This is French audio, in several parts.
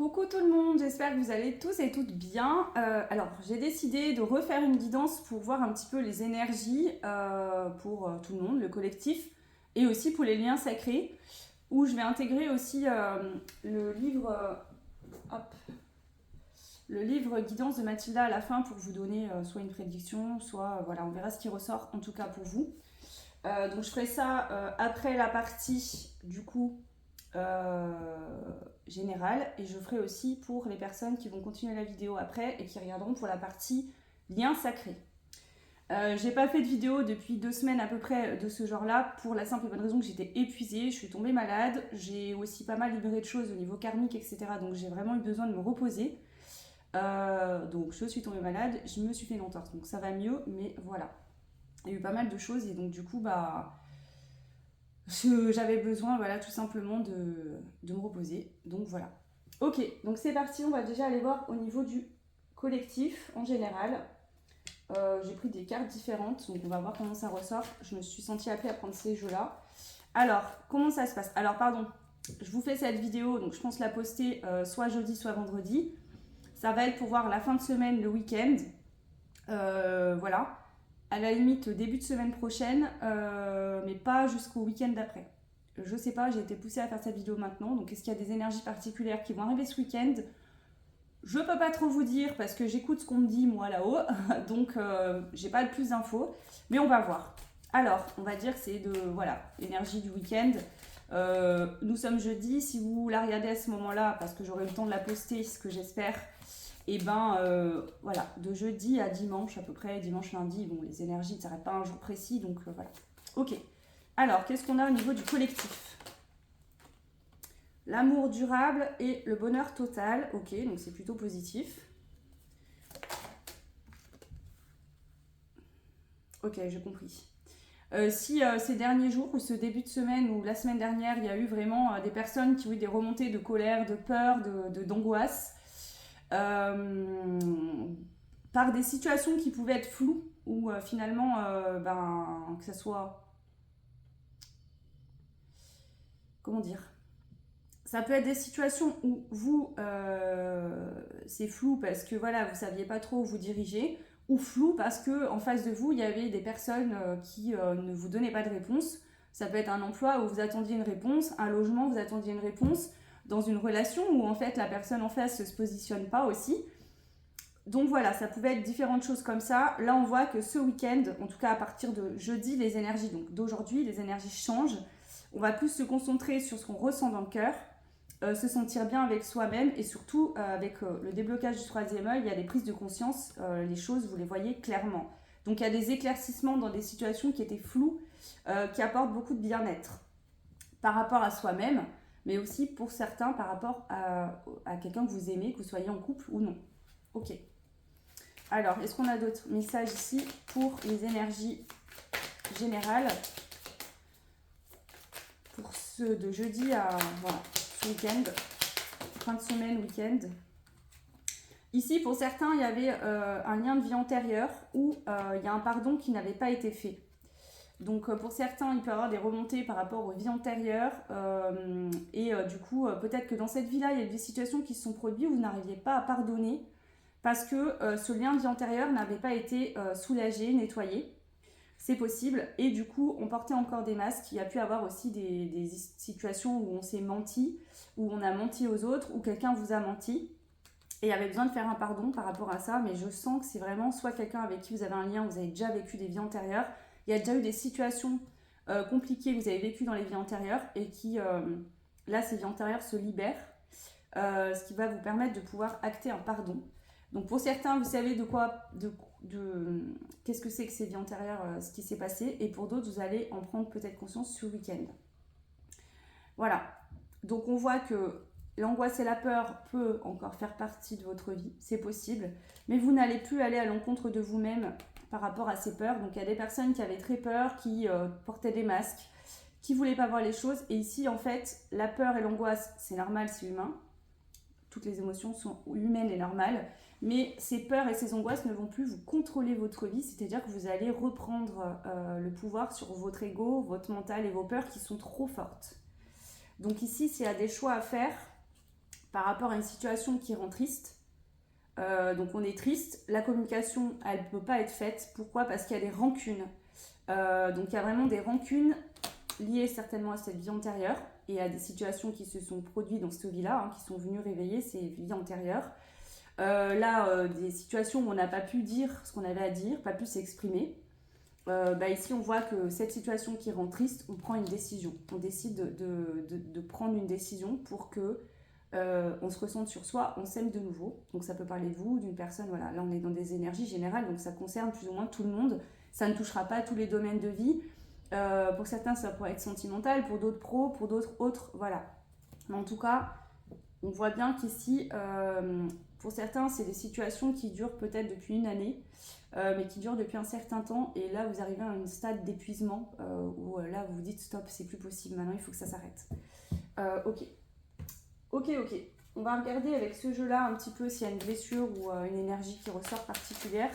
Coucou tout le monde, j'espère que vous allez tous et toutes bien. Alors, j'ai décidé de refaire une guidance pour voir un petit peu les énergies pour tout le monde, le collectif, et aussi pour les liens sacrés, où je vais intégrer aussi le livre, hop, le livre guidance de Mathilda à la fin pour vous donner soit une prédiction, soit voilà, on verra ce qui ressort en tout cas pour vous. Donc je ferai ça après la partie du coup euh, générale et je ferai aussi pour les personnes qui vont continuer la vidéo après et qui regarderont pour la partie lien sacré. J'ai pas fait de vidéo depuis 2 semaines à peu près de ce genre là pour la simple et bonne raison que j'étais épuisée, je suis tombée malade, j'ai aussi pas mal libéré de choses au niveau karmique etc, donc j'ai vraiment eu besoin de me reposer. Donc je suis tombée malade, je me suis fait une entorse, donc ça va mieux, mais voilà. Il y a eu pas mal de choses et donc du coup j'avais besoin voilà tout simplement de me reposer, donc voilà. Ok, donc c'est parti, on va déjà aller voir au niveau du collectif en général. J'ai pris des cartes différentes, donc on va voir comment ça ressort. Je me suis sentie appelée à prendre ces jeux là. Alors comment ça se passe? Alors pardon, je vous fais cette vidéo, donc je pense la poster soit jeudi soit vendredi. Ça va être pour voir la fin de semaine, le week-end. Voilà. À la limite début de semaine prochaine, mais pas jusqu'au week-end d'après. Je sais pas, j'ai été poussée à faire cette vidéo maintenant, donc est-ce qu'il y a des énergies particulières qui vont arriver ce week-end? Je peux pas trop vous dire parce que j'écoute ce qu'on me dit moi là-haut, donc j'ai pas le plus d'infos, mais on va voir. Alors, on va dire que c'est de voilà, l'énergie du week-end. Nous sommes jeudi, si vous la regardez à ce moment-là, parce que j'aurai le temps de la poster, ce que j'espère, et ben voilà, de jeudi à dimanche à peu près, dimanche, lundi, bon les énergies ne s'arrêtent pas un jour précis, donc voilà. Ok, alors qu'est-ce qu'on a au niveau du collectif? L'amour durable et le bonheur total, ok, donc c'est plutôt positif. Ok, j'ai compris. Si ces derniers jours ou ce début de semaine ou la semaine dernière, il y a eu vraiment des personnes qui ont eu des remontées de colère, de peur, d'angoisse, par des situations qui pouvaient être floues ou finalement que ça soit, comment dire, ça peut être des situations où vous c'est flou parce que voilà vous saviez pas trop où vous diriger, ou flou parce que en face de vous il y avait des personnes qui ne vous donnaient pas de réponse. Ça peut être un emploi où vous attendiez une réponse, un logement où vous attendiez une réponse, dans une relation où en fait la personne en face se positionne pas aussi. Donc voilà, ça pouvait être différentes choses comme ça. Là, on voit que ce week-end, en tout cas à partir de jeudi, les énergies, donc d'aujourd'hui, les énergies changent. On va plus se concentrer sur ce qu'on ressent dans le cœur, se sentir bien avec soi-même et surtout avec le déblocage du troisième œil, il y a des prises de conscience, les choses, vous les voyez clairement. Donc il y a des éclaircissements dans des situations qui étaient floues, qui apportent beaucoup de bien-être par rapport à soi-même, mais aussi pour certains par rapport à quelqu'un que vous aimez, que vous soyez en couple ou non. Ok. Alors, est-ce qu'on a d'autres messages ici pour les énergies générales pour ceux de jeudi à voilà, ce week-end, fin de semaine, week-end. Ici, pour certains, il y avait un lien de vie antérieure où il y a un pardon qui n'avait pas été fait. Donc pour certains, il peut y avoir des remontées par rapport aux vies antérieures et du coup, peut-être que dans cette vie-là, il y a des situations qui se sont produites où vous n'arriviez pas à pardonner parce que ce lien de vie antérieure n'avait pas été soulagé, nettoyé. C'est possible. Et du coup, on portait encore des masques. Il y a pu avoir aussi des situations où on s'est menti, où on a menti aux autres, où quelqu'un vous a menti. Et il y avait besoin de faire un pardon par rapport à ça. Mais je sens que c'est vraiment soit quelqu'un avec qui vous avez un lien, vous avez déjà vécu des vies antérieures. Il y a déjà eu des situations compliquées que vous avez vécues dans les vies antérieures et qui, là, ces vies antérieures se libèrent. Ce qui va vous permettre de pouvoir acter un pardon. Donc pour certains, vous savez qu'est-ce que c'est que ces vies antérieures, ce qui s'est passé, et pour d'autres, vous allez en prendre peut-être conscience ce week-end. Voilà. Donc on voit que l'angoisse et la peur peut encore faire partie de votre vie, c'est possible, mais vous n'allez plus aller à l'encontre de vous-même par rapport à ces peurs. Donc il y a des personnes qui avaient très peur, qui portaient des masques, qui ne voulaient pas voir les choses, et ici en fait, la peur et l'angoisse, c'est normal, c'est humain. Toutes les émotions sont humaines et normales, mais ces peurs et ces angoisses ne vont plus vous contrôler votre vie, c'est-à-dire que vous allez reprendre le pouvoir sur votre ego, votre mental et vos peurs qui sont trop fortes. Donc ici, s'il y a des choix à faire par rapport à une situation qui rend triste. Donc on est triste, la communication, elle ne peut pas être faite. Pourquoi? Parce qu'il y a des rancunes. Donc il y a vraiment des rancunes liées certainement à cette vie antérieure et à des situations qui se sont produites dans cette vie-là, qui sont venues réveiller ces vies antérieures. Des situations où on n'a pas pu dire ce qu'on avait à dire, pas pu s'exprimer. Ici, on voit que cette situation qui rend triste, on prend une décision. On décide de prendre une décision pour que on se ressente sur soi, on s'aime de nouveau. Donc ça peut parler de vous, d'une personne, voilà. Là, on est dans des énergies générales, donc ça concerne plus ou moins tout le monde. Ça ne touchera pas tous les domaines de vie. Pour certains, ça pourrait être sentimental, pour d'autres pro, pour d'autres autres, voilà. Mais en tout cas, on voit bien qu'ici, pour certains, c'est des situations qui durent peut-être depuis une année, mais qui durent depuis un certain temps. Et là, vous arrivez à un stade d'épuisement où là, vous vous dites stop, c'est plus possible, maintenant il faut que ça s'arrête. Ok. On va regarder avec ce jeu-là un petit peu s'il y a une blessure ou une énergie qui ressort particulière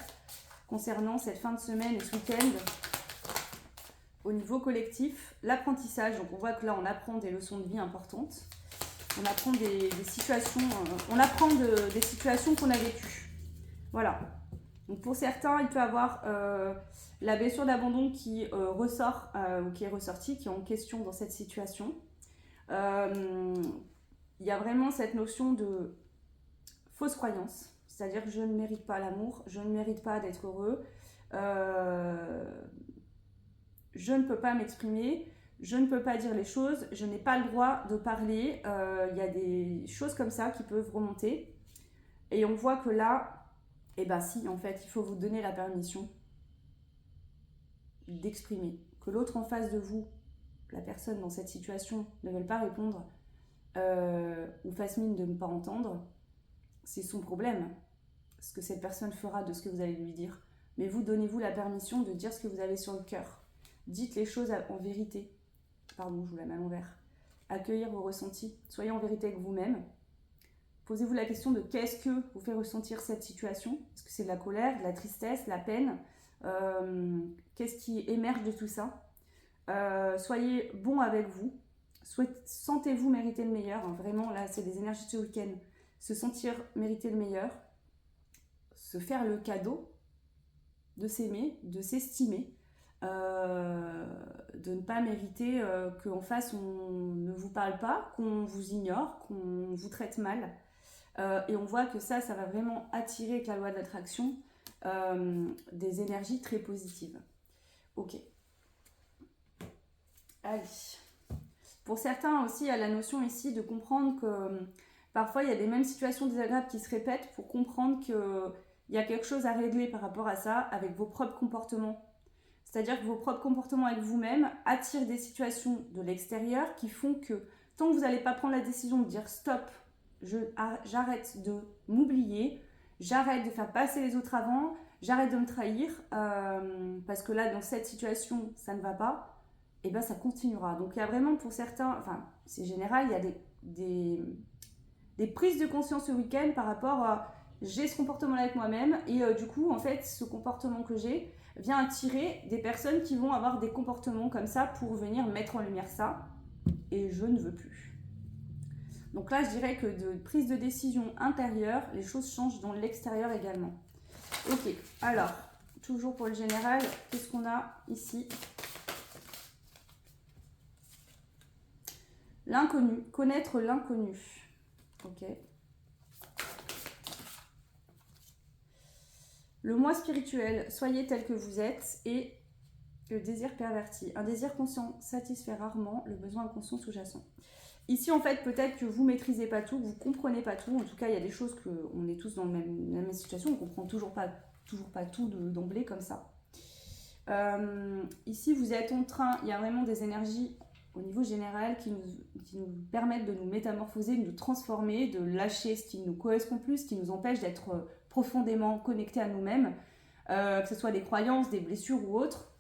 concernant cette fin de semaine et ce week-end. Au niveau collectif, l'apprentissage, donc on voit que là, on apprend des leçons de vie importantes. On apprend des situations, des situations qu'on a vécues. Voilà. Donc pour certains, il peut y avoir la blessure d'abandon qui ressort ou qui est ressortie, qui est en question dans cette situation. Il y a vraiment cette notion de fausse croyance, c'est-à-dire que je ne mérite pas l'amour, je ne mérite pas d'être heureux, je ne peux pas m'exprimer, je ne peux pas dire les choses, je n'ai pas le droit de parler. Il y a des choses comme ça qui peuvent remonter. Et on voit que là, si, en fait, il faut vous donner la permission d'exprimer. Que l'autre en face de vous, la personne dans cette situation, ne veut pas répondre ou fasse mine de ne pas entendre, c'est son problème. Ce que cette personne fera de ce que vous allez lui dire. Mais vous, donnez-vous la permission de dire ce que vous avez sur le cœur. Dites les choses en vérité. Pardon, je vous la mets à l'envers. Accueillir vos ressentis. Soyez en vérité avec vous-même. Posez-vous la question de qu'est-ce que vous fait ressentir cette situation. Est-ce que c'est de la colère, de la tristesse, de la peine? Qu'est-ce qui émerge de tout ça? Soyez bon avec vous. Sentez-vous mériter le meilleur. Vraiment, là, c'est des énergies de ce week-end. Se sentir mériter le meilleur. Se faire le cadeau de s'aimer, de s'estimer. De ne pas mériter qu'en face on ne vous parle pas, qu'on vous ignore, qu'on vous traite mal. Et on voit que ça va vraiment attirer avec la loi de l'attraction des énergies très positives. Ok. Allez. Pour certains aussi, il y a la notion ici de comprendre que parfois il y a des mêmes situations désagréables qui se répètent pour comprendre qu'il y a quelque chose à régler par rapport à ça avec vos propres comportements. C'est-à-dire que vos propres comportements avec vous-même attirent des situations de l'extérieur qui font que tant que vous n'allez pas prendre la décision de dire stop, j'arrête de m'oublier, j'arrête de faire passer les autres avant, j'arrête de me trahir, parce que là, dans cette situation, ça ne va pas, et bien ça continuera. Donc il y a vraiment pour certains, enfin c'est général, il y a des prises de conscience ce week-end par rapport à j'ai ce comportement-là avec moi-même, et du coup, en fait, ce comportement que j'ai vient attirer des personnes qui vont avoir des comportements comme ça pour venir mettre en lumière ça, et je ne veux plus. Donc là, je dirais que de prise de décision intérieure, les choses changent dans l'extérieur également. Ok, alors, toujours pour le général, qu'est-ce qu'on a ici? L'inconnu, connaître l'inconnu. Ok. Le moi spirituel, soyez tel que vous êtes, et le désir perverti. Un désir conscient satisfait rarement le besoin inconscient sous-jacent. Ici, en fait, peut-être que vous ne maîtrisez pas tout, que vous ne comprenez pas tout. En tout cas, il y a des choses qu'on est tous dans la même situation, on ne comprend toujours pas tout d'emblée comme ça. Ici, vous êtes en train, il y a vraiment des énergies au niveau général qui nous permettent de nous métamorphoser, de nous transformer, de lâcher ce qui ne nous correspond plus, ce qui nous empêche d'être profondément connectés à nous-mêmes, que ce soit des croyances, des blessures ou autres.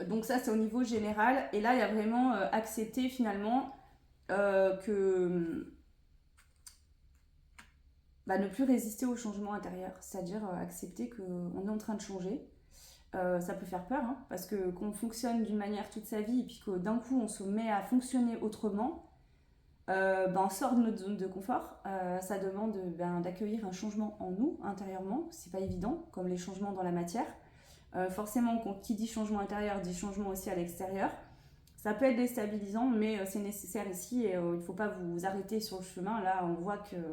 Donc ça, c'est au niveau général. Et là, il y a vraiment accepter finalement que ne plus résister au changement intérieur. C'est-à-dire accepter qu'on est en train de changer. Ça peut faire peur, parce que qu'on fonctionne d'une manière toute sa vie et puis que d'un coup on se met à fonctionner autrement, on sort de notre zone de confort. Ça demande d'accueillir un changement en nous, intérieurement. C'est pas évident, comme les changements dans la matière. Forcément, qui dit changement intérieur dit changement aussi à l'extérieur. Ça peut être déstabilisant, mais c'est nécessaire ici et il ne faut pas vous arrêter sur le chemin. Là, on voit qu'il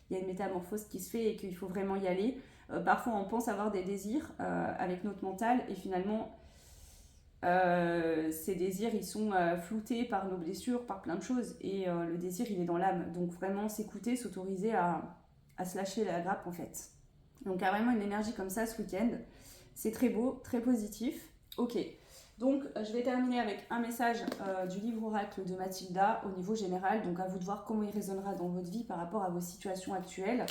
y a une métamorphose qui se fait et qu'il faut vraiment y aller. Parfois, on pense avoir des désirs avec notre mental et finalement, ces désirs, ils sont floutés par nos blessures, par plein de choses. Et le désir, il est dans l'âme. Donc vraiment, s'écouter, s'autoriser à se lâcher la grappe, en fait. Donc, il y a vraiment une énergie comme ça ce week-end. C'est très beau, très positif. Ok. Donc, je vais terminer avec un message du livre Oracle de Mathilda au niveau général. Donc, à vous de voir comment il résonnera dans votre vie par rapport à vos situations actuelles.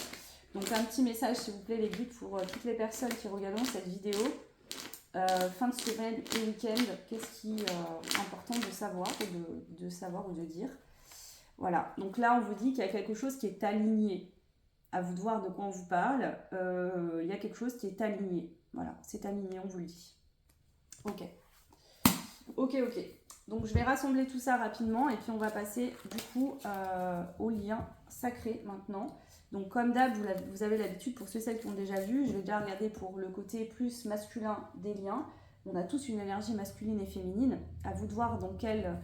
Donc, un petit message, s'il vous plaît, les guides, pour toutes les personnes qui regarderont cette vidéo. Fin de semaine et week-end, qu'est-ce qui est important de savoir ou de dire. Voilà. Donc là, on vous dit qu'il y a quelque chose qui est aligné. À vous de voir de quoi on vous parle. Il y a quelque chose qui est aligné. Voilà, c'est aligné, on vous le dit. Ok. Donc je vais rassembler tout ça rapidement et puis on va passer du coup au lien sacré maintenant. Donc comme d'hab, vous avez l'habitude, pour ceux et celles qui ont déjà vu, je vais déjà regarder pour le côté plus masculin des liens. On a tous une énergie masculine et féminine. À vous de voir dans quelle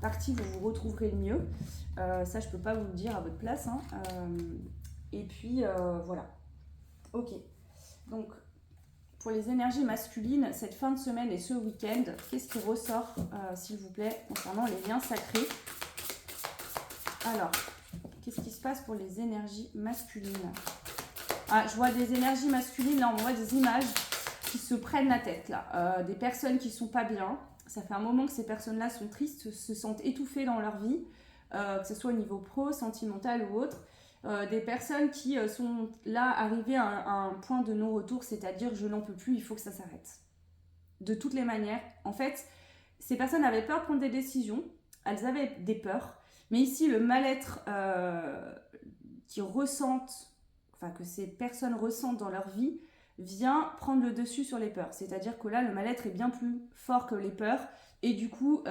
partie vous vous retrouverez le mieux. Ça, je peux pas vous le dire à votre place. Hein. Et puis voilà. Ok. Donc pour les énergies masculines, cette fin de semaine et ce week-end, qu'est-ce qui ressort, s'il vous plaît, concernant les liens sacrés? Alors, qu'est-ce qui se passe pour les énergies masculines? Ah, je vois des énergies masculines, là on voit des images qui se prennent la tête, là. Des personnes qui sont pas bien. Ça fait un moment que ces personnes-là sont tristes, se sentent étouffées dans leur vie, que ce soit au niveau pro, sentimental ou autre. Des personnes qui sont là arrivées à un point de non-retour, c'est-à-dire je n'en peux plus, il faut que ça s'arrête. De toutes les manières, en fait, ces personnes avaient peur de prendre des décisions, elles avaient des peurs, mais ici le mal-être que ces personnes ressentent dans leur vie vient prendre le dessus sur les peurs. C'est-à-dire que là, le mal-être est bien plus fort que les peurs, et du coup,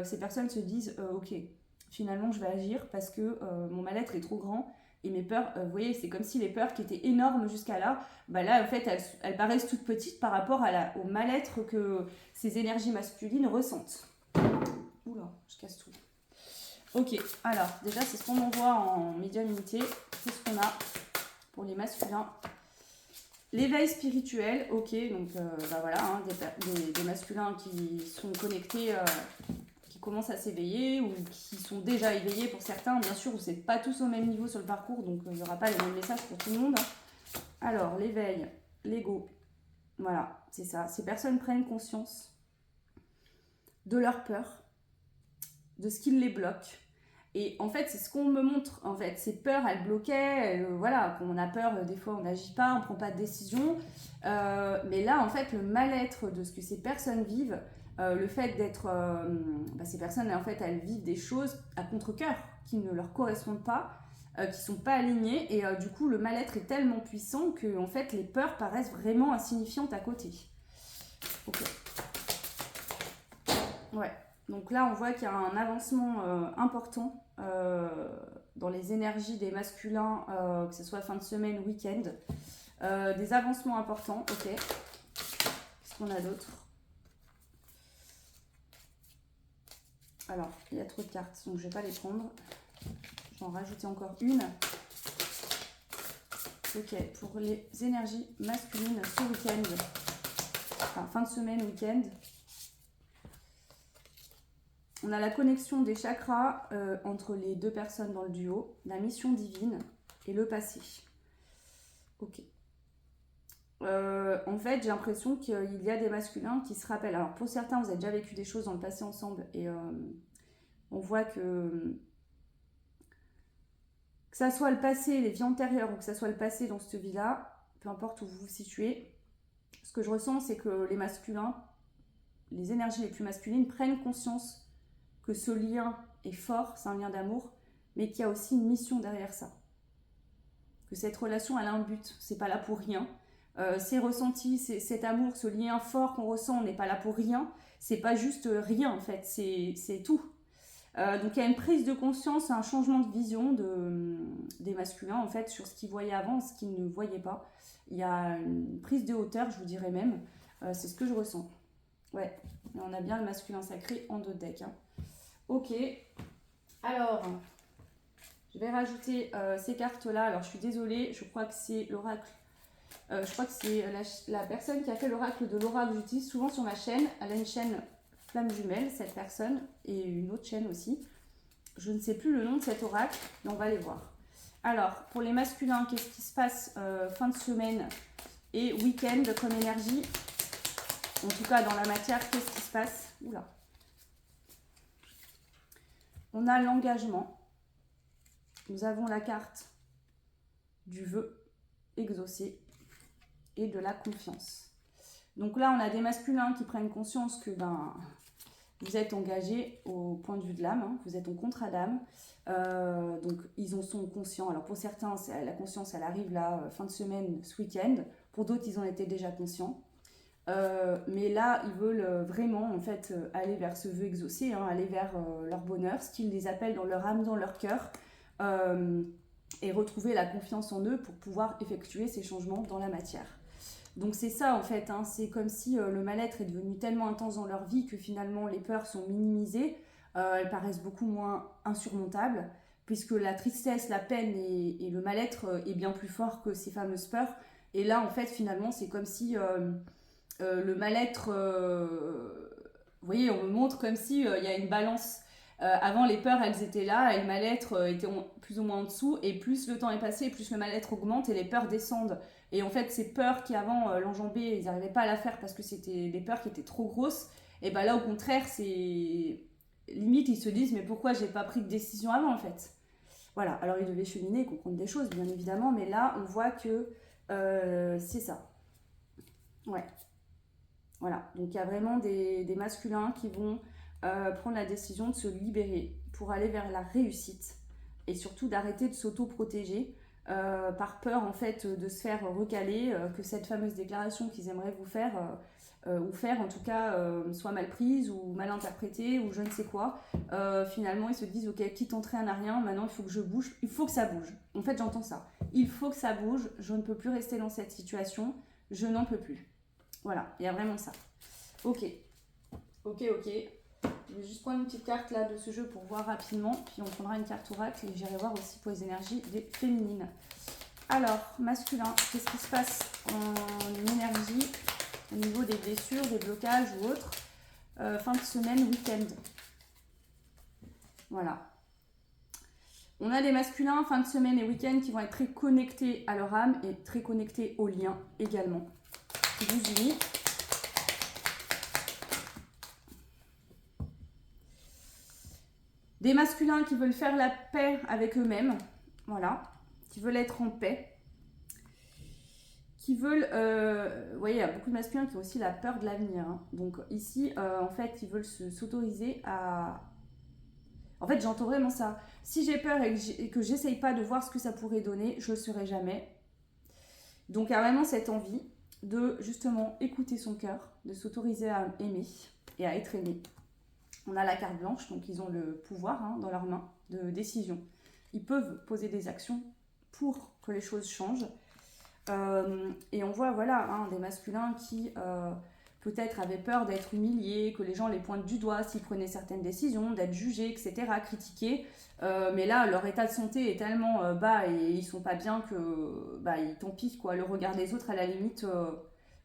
ces personnes se disent ok, finalement je vais agir parce que mon mal-être est trop grand. Et mes peurs, vous voyez, c'est comme si les peurs qui étaient énormes jusqu'à là, là, en fait, elles paraissent toutes petites par rapport au mal-être que ces énergies masculines ressentent. Oula, je casse tout. Ok, alors, déjà, c'est ce qu'on envoie en médiumnité. C'est ce qu'on a pour les masculins. L'éveil spirituel, ok, donc voilà, hein, des masculins qui sont connectés... commencent à s'éveiller ou qui sont déjà éveillés pour certains. Bien sûr, vous n'êtes pas tous au même niveau sur le parcours, donc il n'y aura pas les mêmes messages pour tout le monde. Alors, l'éveil, l'ego, voilà, c'est ça. Ces personnes prennent conscience de leur peur, de ce qui les bloque. Et en fait, c'est ce qu'on me montre. En fait, ces peurs, elles bloquaient. Voilà, quand on a peur, des fois, on n'agit pas, on ne prend pas de décision. Mais là, en fait, le mal-être de ce que ces personnes vivent, le fait d'être... ces personnes, en fait, elles vivent des choses à contre-cœur qui ne leur correspondent pas, qui ne sont pas alignées. Et du coup, le mal-être est tellement puissant que, en fait, les peurs paraissent vraiment insignifiantes à côté. Ok. Ouais. Donc là, on voit qu'il y a un avancement important dans les énergies des masculins, que ce soit fin de semaine, week-end. Des avancements importants, ok. Qu'est-ce qu'on a d'autre? Alors, il y a trop de cartes, donc je ne vais pas les prendre. Je vais en rajouter encore une. Ok, pour les énergies masculines ce week-end, enfin fin de semaine, week-end, on a la connexion des chakras entre les deux personnes dans le duo, la mission divine et le passé. Ok. En fait, j'ai l'impression qu'il y a des masculins qui se rappellent. Alors, pour certains, vous avez déjà vécu des choses dans le passé ensemble et on voit que ça soit le passé, les vies antérieures ou que ça soit le passé dans cette vie-là, peu importe où vous vous situez, ce que je ressens, c'est que les masculins, les énergies les plus masculines prennent conscience que ce lien est fort, c'est un lien d'amour, mais qu'il y a aussi une mission derrière ça. Que cette relation, elle a un but, c'est pas là pour rien. Ces ressentis, cet amour, ce lien fort qu'on ressent, on n'est pas là pour rien. C'est pas juste rien en fait, c'est tout. Donc il y a une prise de conscience, un changement de vision des masculins en fait sur ce qu'ils voyaient avant, ce qu'ils ne voyaient pas. Il y a une prise de hauteur, je vous dirais même. C'est ce que je ressens. Ouais, et on a bien le masculin sacré en dos de deck. Hein. Ok, alors je vais rajouter ces cartes-là. Alors je suis désolée, je crois que c'est l'oracle. Je crois que c'est la personne qui a fait l'oracle de Laura que j'utilise souvent sur ma chaîne. Elle a une chaîne Flamme Jumelle, cette personne, et une autre chaîne aussi. Je ne sais plus le nom de cet oracle, mais on va les voir. Alors, pour les masculins, qu'est-ce qui se passe fin de semaine et week-end comme énergie? En tout cas, dans la matière, qu'est-ce qui se passe? Oula. On a l'engagement. Nous avons la carte du vœu exaucé et de la confiance. Donc là, on a des masculins qui prennent conscience que vous êtes engagés au point de vue de l'âme, hein, vous êtes en contrat d'âme. Donc ils en sont conscients. Alors pour certains, la conscience, elle arrive là, fin de semaine, ce week-end. Pour d'autres, ils en étaient déjà conscients. Mais là, ils veulent vraiment en fait aller vers ce vœu exaucé, hein, aller vers leur bonheur, ce qu'ils les appellent dans leur âme, dans leur cœur, et retrouver la confiance en eux pour pouvoir effectuer ces changements dans la matière. Donc c'est ça en fait, hein, c'est comme si le mal-être est devenu tellement intense dans leur vie que finalement les peurs sont minimisées, elles paraissent beaucoup moins insurmontables, puisque la tristesse, la peine et le mal-être est bien plus fort que ces fameuses peurs. Et là en fait finalement c'est comme si le mal-être, vous voyez, on me montre comme si il y a une balance. Avant les peurs elles étaient là et le mal-être était plus ou moins en dessous, et plus le temps est passé, plus le mal-être augmente et les peurs descendent. Et en fait ces peurs qui avant l'enjambaient, ils n'arrivaient pas à la faire parce que c'était des peurs qui étaient trop grosses, et ben là au contraire c'est limite ils se disent mais pourquoi j'ai pas pris de décision avant en fait. Voilà, alors ils devaient cheminer, comprendre des choses bien évidemment, mais là on voit que c'est ça. Ouais. Voilà, donc il y a vraiment des masculins qui vont prendre la décision de se libérer pour aller vers la réussite et surtout d'arrêter de s'auto-protéger par peur en fait de se faire recaler, que cette fameuse déclaration qu'ils aimeraient vous faire ou faire en tout cas soit mal prise ou mal interprétée ou je ne sais quoi. Finalement ils se disent ok, quitte entraîne à rien, maintenant il faut que je bouge, il faut que ça bouge. En fait j'entends ça, il faut que ça bouge, je ne peux plus rester dans cette situation, je n'en peux plus. Voilà, il y a vraiment ça. Ok. Je vais juste prendre une petite carte là de ce jeu pour voir rapidement. Puis on prendra une carte oracle et j'irai voir aussi pour les énergies des féminines. Alors, masculin, qu'est-ce qui se passe en énergie au niveau des blessures, des blocages ou autres fin de semaine, week-end. Voilà. On a des masculins fin de semaine et week-end qui vont être très connectés à leur âme et très connectés aux liens également. Qui vous unit. Des masculins qui veulent faire la paix avec eux-mêmes, voilà, qui veulent être en paix, qui veulent, vous voyez, il y a beaucoup de masculins qui ont aussi la peur de l'avenir, hein. Donc ici, en fait, ils veulent s'autoriser à... En fait, j'entends vraiment ça. Si j'ai peur et que j'essaye pas de voir ce que ça pourrait donner, je le serai jamais. Donc il y a vraiment cette envie de justement écouter son cœur, de s'autoriser à aimer et à être aimé. On a la carte blanche, donc ils ont le pouvoir hein, dans leurs mains de décision. Ils peuvent poser des actions pour que les choses changent. Et on voit voilà, hein, des masculins qui peut-être avaient peur d'être humiliés, que les gens les pointent du doigt s'ils prenaient certaines décisions, d'être jugés, etc., critiqués. Mais là, leur état de santé est tellement bas et ils sont pas bien que tant pis, quoi. Le regard des autres, à la limite...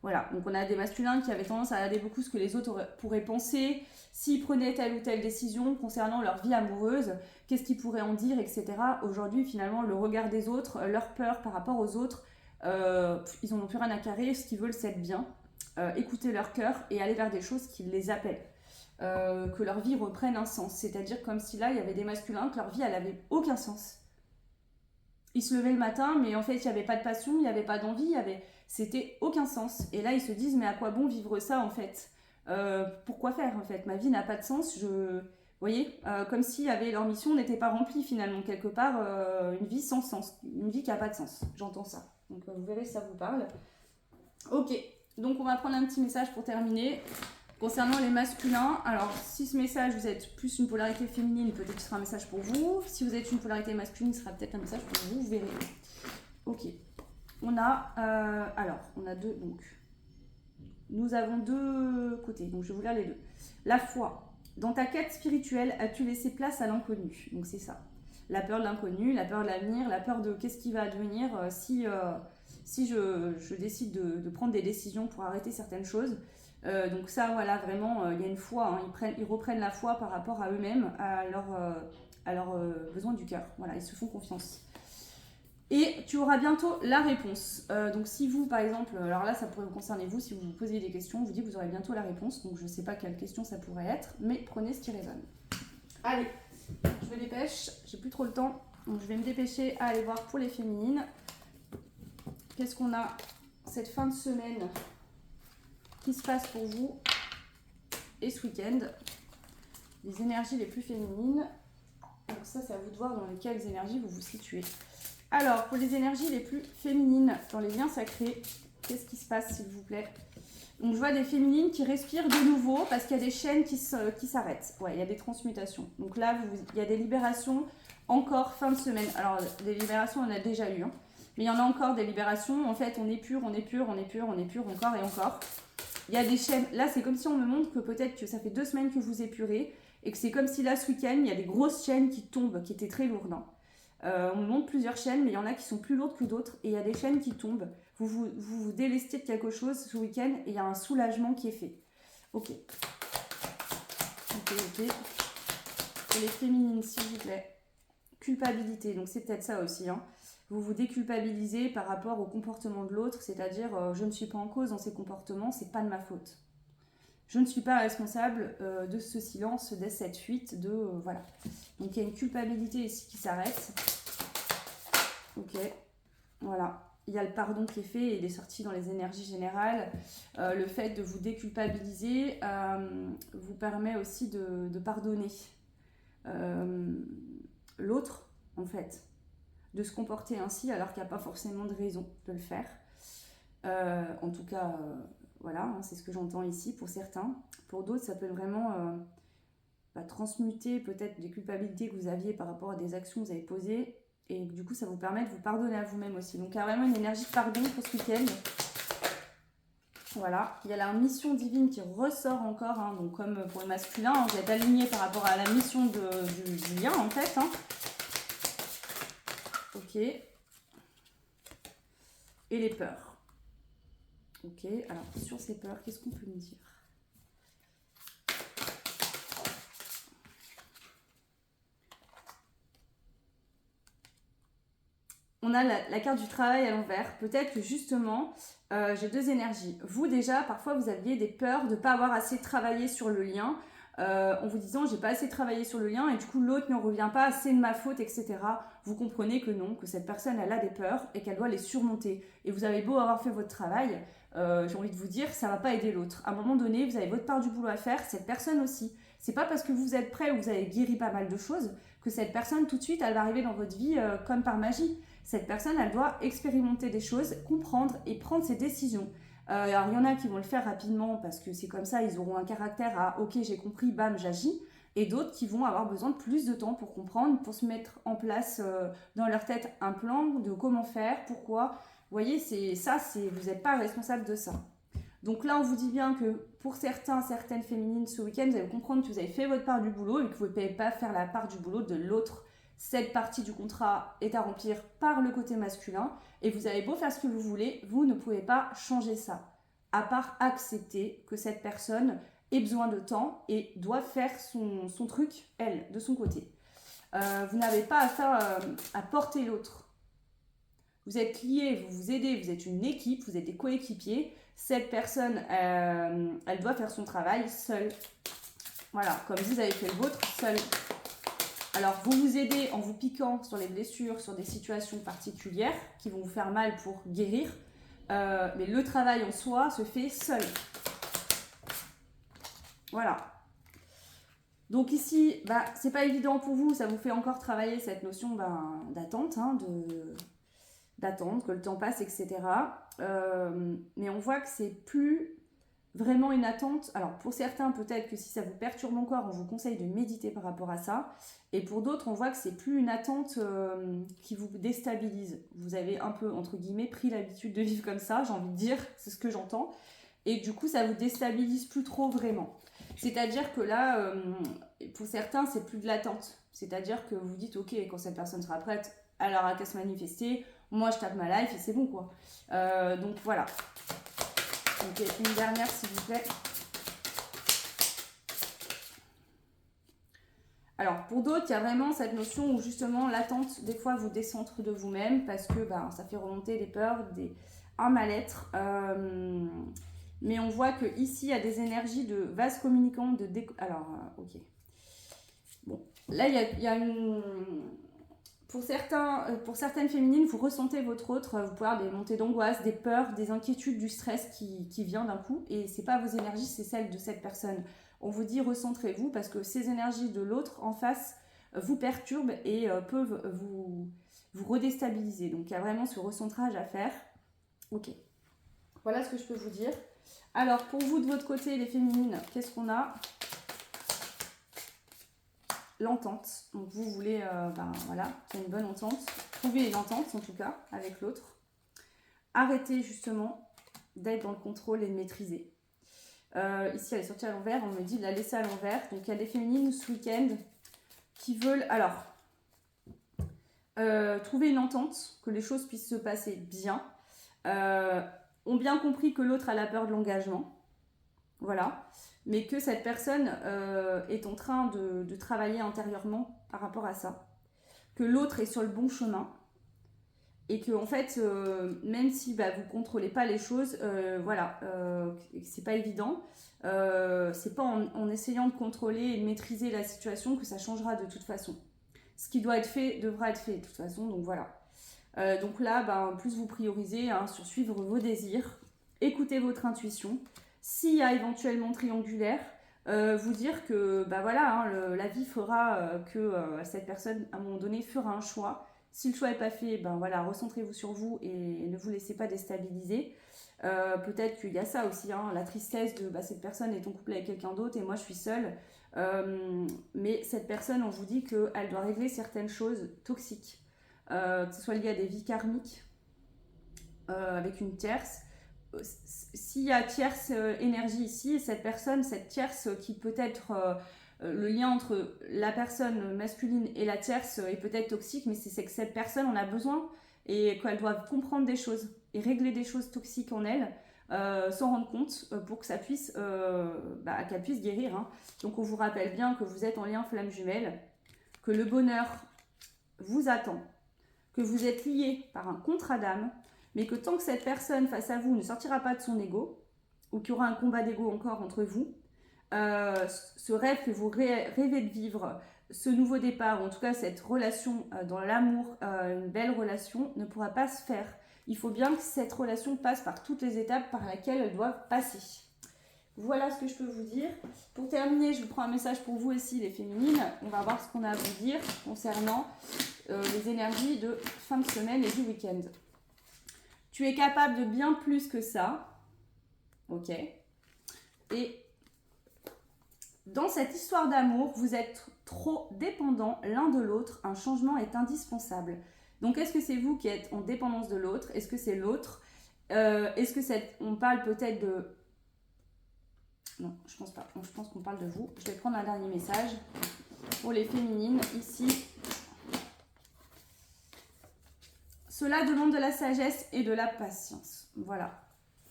Voilà, donc on a des masculins qui avaient tendance à regarder beaucoup ce que les autres pourraient penser, s'ils prenaient telle ou telle décision concernant leur vie amoureuse, qu'est-ce qu'ils pourraient en dire, etc. Aujourd'hui, finalement, le regard des autres, leur peur par rapport aux autres, ils n'en ont plus rien à carrer, ce qu'ils veulent, c'est être bien, écouter leur cœur et aller vers des choses qui les appellent. Que leur vie reprenne un sens, c'est-à-dire comme si là, il y avait des masculins, que leur vie, elle n'avait aucun sens. Ils se levaient le matin, mais en fait, il n'y avait pas de passion, il n'y avait pas d'envie, c'était aucun sens. Et là, ils se disent, mais à quoi bon vivre ça, en fait pourquoi faire, en fait? Ma vie n'a pas de sens, Vous voyez, comme si leur mission n'était pas remplie, finalement, quelque part, une vie sans sens, une vie qui n'a pas de sens. J'entends ça. Donc, vous verrez si ça vous parle. Ok, donc on va prendre un petit message pour terminer. Concernant les masculins, alors si ce message, vous êtes plus une polarité féminine, peut-être que ce sera un message pour vous. Si vous êtes une polarité masculine, ce sera peut-être un message pour vous, vous verrez. Ok. On a, on a deux, donc. Nous avons deux côtés, donc je vais vous lire les deux. La foi. Dans ta quête spirituelle, as-tu laissé place à l'inconnu? Donc c'est ça. La peur de l'inconnu, la peur de l'avenir, la peur de qu'est-ce qui va advenir si je décide de prendre des décisions pour arrêter certaines choses. Donc ça, voilà, vraiment, il y a une foi. Hein, ils reprennent la foi par rapport à eux-mêmes, à leurs besoins du cœur. Voilà, ils se font confiance. Et tu auras bientôt la réponse. Donc si vous, par exemple, alors là ça pourrait vous concerner vous, si vous vous posiez des questions, je vous dis que vous aurez bientôt la réponse. Donc je ne sais pas quelle question ça pourrait être, mais prenez ce qui résonne. Allez, je me dépêche, j'ai plus trop le temps. Donc je vais me dépêcher à aller voir pour les féminines. Qu'est-ce qu'on a cette fin de semaine qui se passe pour vous et ce week-end? Les énergies les plus féminines. Donc ça, c'est à vous de voir dans lesquelles énergies vous vous situez. Alors, pour les énergies les plus féminines, dans les liens sacrés, qu'est-ce qui se passe, s'il vous plaît? Donc, je vois des féminines qui respirent de nouveau parce qu'il y a des chaînes qui s'arrêtent. Ouais, il y a des transmutations. Donc là, il y a des libérations encore fin de semaine. Alors, des libérations, on en a déjà eu. Hein. Mais il y en a encore des libérations. En fait, on est pur, on est pur, on est pur, on est pur, encore et encore. Il y a des chaînes. Là, c'est comme si on me montre que peut-être que ça fait 2 semaines que vous épurez et que c'est comme si là, ce week-end, il y a des grosses chaînes qui tombent, qui étaient très lourdes. Hein. On me montre plusieurs chaînes, mais il y en a qui sont plus lourdes que d'autres. Et il y a des chaînes qui tombent. Vous délestez de quelque chose ce week-end et il y a un soulagement qui est fait. Ok. Ok. Pour les féminines, s'il vous plaît. Culpabilité. Donc c'est peut-être ça aussi. Hein. Vous vous déculpabilisez par rapport au comportement de l'autre. C'est-à-dire, je ne suis pas en cause dans ces comportements. C'est pas de ma faute. Je ne suis pas responsable de ce silence, de cette fuite, voilà. Donc il y a une culpabilité ici qui s'arrête. Ok, voilà. Il y a le pardon qui est fait et il est sorti dans les énergies générales. Le fait de vous déculpabiliser vous permet aussi de pardonner l'autre, en fait. De se comporter ainsi alors qu'il n'y a pas forcément de raison de le faire. En tout cas... Voilà, hein, c'est ce que j'entends ici pour certains. Pour d'autres, ça peut vraiment transmuter peut-être des culpabilités que vous aviez par rapport à des actions que vous avez posées. Et du coup, ça vous permet de vous pardonner à vous-même aussi. Donc, il y a vraiment une énergie de pardon pour ce week-end. Voilà. Il y a la mission divine qui ressort encore. Hein, donc, comme pour le masculin, hein, vous êtes aligné par rapport à la mission du lien, en fait. Hein. Ok. Et les peurs. Ok, alors sur ces peurs, qu'est-ce qu'on peut me dire? On a la carte du travail à l'envers. Peut-être que justement, j'ai 2 énergies. Vous déjà, parfois vous aviez des peurs de ne pas avoir assez travaillé sur le lien. En vous disant j'ai pas assez travaillé sur le lien et du coup l'autre ne revient pas, c'est de ma faute, etc. Vous comprenez que non, que cette personne elle a des peurs et qu'elle doit les surmonter. Et vous avez beau avoir fait votre travail, j'ai envie de vous dire, ça va pas aider l'autre. À un moment donné, vous avez votre part du boulot à faire, cette personne aussi. C'est pas parce que vous êtes prêt ou vous avez guéri pas mal de choses que cette personne tout de suite elle va arriver dans votre vie comme par magie. Cette personne elle doit expérimenter des choses, comprendre et prendre ses décisions. Alors il y en a qui vont le faire rapidement parce que c'est comme ça, ils auront un caractère à ok j'ai compris, bam j'agis, et d'autres qui vont avoir besoin de plus de temps pour comprendre, pour se mettre en place dans leur tête un plan de comment faire, pourquoi. Vous voyez, vous n'êtes pas responsable de ça. Donc là on vous dit bien que pour certaines féminines ce week-end, vous allez comprendre que vous avez fait votre part du boulot et que vous ne pouvez pas faire la part du boulot de l'autre. Cette partie du contrat est à remplir par le côté masculin et vous avez beau faire ce que vous voulez, vous ne pouvez pas changer ça, à part accepter que cette personne ait besoin de temps et doit faire son truc, elle, de son côté. Vous n'avez pas à porter l'autre. Vous êtes liés, vous vous aidez, vous êtes une équipe, vous êtes des coéquipiers. Cette personne, elle doit faire son travail seule. Voilà, comme vous avez fait le vôtre, seule. Alors, vous vous aidez en vous piquant sur les blessures, sur des situations particulières qui vont vous faire mal pour guérir. Mais le travail en soi se fait seul. Voilà. Donc ici, c'est pas évident pour vous, ça vous fait encore travailler cette notion d'attente, hein, d'attendre que le temps passe, etc. Mais on voit que c'est plus vraiment une attente. Alors pour certains, peut-être que si ça vous perturbe encore, on vous conseille de méditer par rapport à ça. Et pour d'autres, on voit que c'est plus une attente qui vous déstabilise. Vous avez un peu, entre guillemets, pris l'habitude de vivre comme ça, j'ai envie de dire, c'est ce que j'entends. Et du coup, ça vous déstabilise plus trop vraiment. C'est-à-dire que là, pour certains, c'est plus de l'attente. C'est-à-dire que vous dites, ok, quand cette personne sera prête, elle aura qu'à se manifester. Moi, je tape ma life et c'est bon, quoi. Donc voilà. Ok, une dernière, s'il vous plaît. Alors, pour d'autres, il y a vraiment cette notion où justement l'attente, des fois, vous décentre de vous-même parce que ça fait remonter des peurs, un mal-être. Mais on voit que ici il y a des énergies de vase communicant, alors, ok. Bon, là, il y a une... Pour certaines féminines, vous ressentez votre autre, vous pouvez avoir des montées d'angoisse, des peurs, des inquiétudes, du stress qui vient d'un coup. Et c'est pas vos énergies, c'est celles de cette personne. On vous dit recentrez-vous parce que ces énergies de l'autre en face vous perturbent et peuvent vous redéstabiliser. Donc il y a vraiment ce recentrage à faire. Ok. Voilà ce que je peux vous dire. Alors pour vous de votre côté, les féminines, qu'est-ce qu'on a ? L'entente. Donc vous voulez, voilà, qu'il y ait une bonne entente. Trouver une entente en tout cas avec l'autre. Arrêtez justement d'être dans le contrôle et de maîtriser. Ici elle est sortie à l'envers, on me dit de la laisser à l'envers. Donc il y a des féminines ce week-end qui veulent trouver une entente, que les choses puissent se passer bien. Ont bien compris que l'autre a la peur de l'engagement. Voilà. Mais que cette personne est en train de travailler intérieurement par rapport à ça. Que l'autre est sur le bon chemin. Et que en fait, même si vous ne contrôlez pas les choses, c'est pas évident. C'est pas en essayant de contrôler et de maîtriser la situation que ça changera de toute façon. Ce qui doit être fait devra être fait de toute façon, donc voilà. Donc là, plus vous priorisez sur suivre vos désirs, écoutez votre intuition. S'il y a éventuellement triangulaire, vous dire que la vie fera que cette personne, à un moment donné, fera un choix. Si le choix n'est pas fait, recentrez-vous sur vous et ne vous laissez pas déstabiliser. Peut-être qu'il y a ça aussi, la tristesse de cette personne est en couple avec quelqu'un d'autre et moi je suis seule. Mais cette personne, on vous dit qu'elle doit régler certaines choses toxiques, que ce soit lié à des vies karmiques avec une tierce. S'il y a tierce énergie ici, cette tierce qui peut être le lien entre la personne masculine et la tierce est peut-être toxique, mais c'est que cette personne en a besoin et qu'elle doit comprendre des choses et régler des choses toxiques en elle, s'en rendre compte pour que ça puisse, qu'elle puisse guérir. Donc on vous rappelle bien que vous êtes en lien flamme jumelle, que le bonheur vous attend, que vous êtes liés par un contrat d'âme, mais que tant que cette personne face à vous ne sortira pas de son ego, ou qu'il y aura un combat d'ego encore entre vous, ce rêve que vous rêvez de vivre, ce nouveau départ, ou en tout cas cette relation dans l'amour, une belle relation, ne pourra pas se faire. Il faut bien que cette relation passe par toutes les étapes par lesquelles elle doit passer. Voilà ce que je peux vous dire. Pour terminer, je vous prends un message pour vous aussi, les féminines. On va voir ce qu'on a à vous dire concernant les énergies de fin de semaine et du week-end. Tu es capable de bien plus que ça. Ok. Et dans cette histoire d'amour, vous êtes trop dépendants l'un de l'autre. Un changement est indispensable. Donc, est-ce que c'est vous qui êtes en dépendance de l'autre? Est-ce que c'est l'autre? Est-ce que on parle peut-être de... Non, je pense pas. Je pense qu'on parle de vous. Je vais prendre un dernier message pour les féminines. Ici, cela demande de la sagesse et de la patience. Voilà.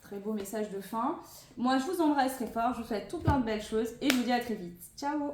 Très beau message de fin. Moi, je vous embrasse très fort. Je vous souhaite tout plein de belles choses et je vous dis à très vite. Ciao!